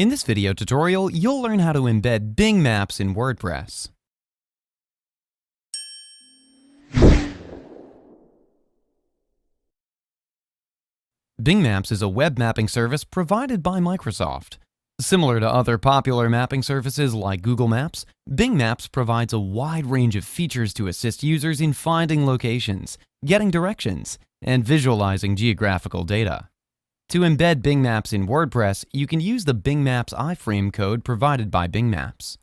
In this video tutorial, you'll learn how to embed Bing Maps in WordPress. Bing Maps is a web mapping service provided by Microsoft. Similar to other popular mapping services like Google Maps, Bing Maps provides a wide range of features to assist users in finding locations, getting directions, and visualizing geographical data. To embed Bing Maps in WordPress, you can use the Bing Maps iframe code provided by Bing Maps.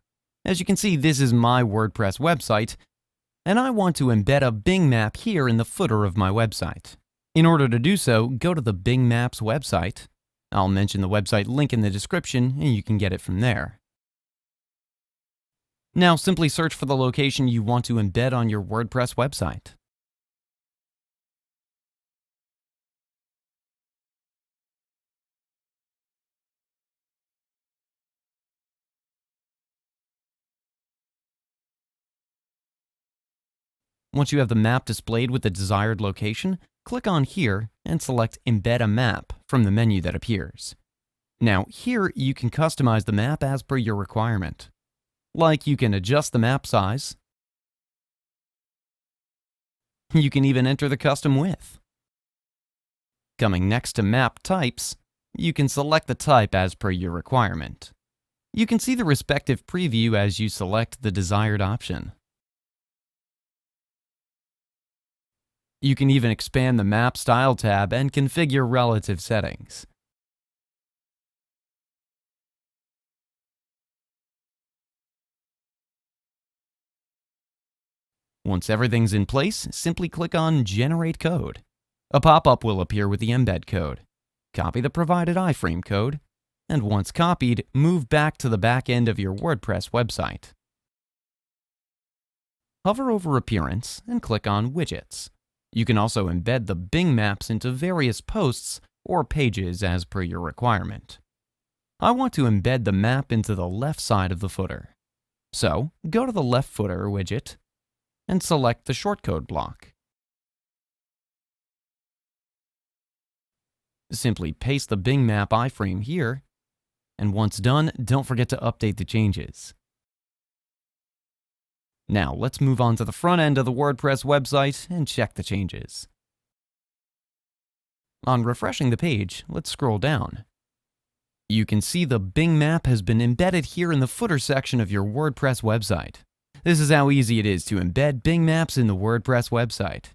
As you can see, this is my WordPress website, and I want to embed a Bing map here in the footer of my website. In order to do so, go to the Bing Maps website. I'll mention the website link in the description, and you can get it from there. Now simply search for the location you want to embed on your WordPress website. Once you have the map displayed with the desired location, click on Here and select Embed a Map from the menu that appears. Now here you can customize the map as per your requirement. Like you can adjust the map size. You can even enter the custom width. Coming next to Map Types, you can select the type as per your requirement. You can see the respective preview as you select the desired option. You can even expand the Map Style tab and configure relative settings. Once everything's in place, simply click on Generate Code. A pop-up will appear with the embed code. Copy the provided iframe code, and once copied, move back to the back end of your WordPress website. Hover over Appearance and click on Widgets. You can also embed the Bing Maps into various posts or pages as per your requirement. I want to embed the map into the left side of the footer. So, go to the left footer widget and select the shortcode block. Simply paste the Bing Map iframe here, and once done, don't forget to update the changes. Now, let's move on to the front end of the WordPress website and check the changes. On refreshing the page, let's scroll down. You can see the Bing map has been embedded here in the footer section of your WordPress website. This is how easy it is to embed Bing Maps in the WordPress website.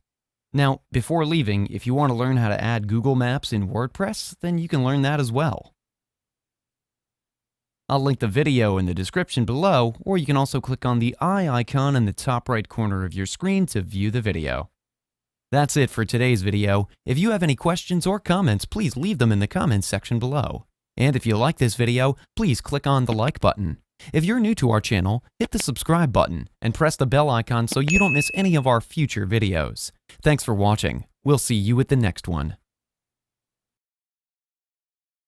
Now, before leaving, if you want to learn how to add Google Maps in WordPress, then you can learn that as well. I'll link the video in the description below, or you can also click on the eye icon in the top right corner of your screen to view the video. That's it for today's video. If you have any questions or comments, please leave them in the comments section below. And if you like this video, please click on the like button. If you're new to our channel, hit the subscribe button and press the bell icon so you don't miss any of our future videos. Thanks for watching. We'll see you at the next one.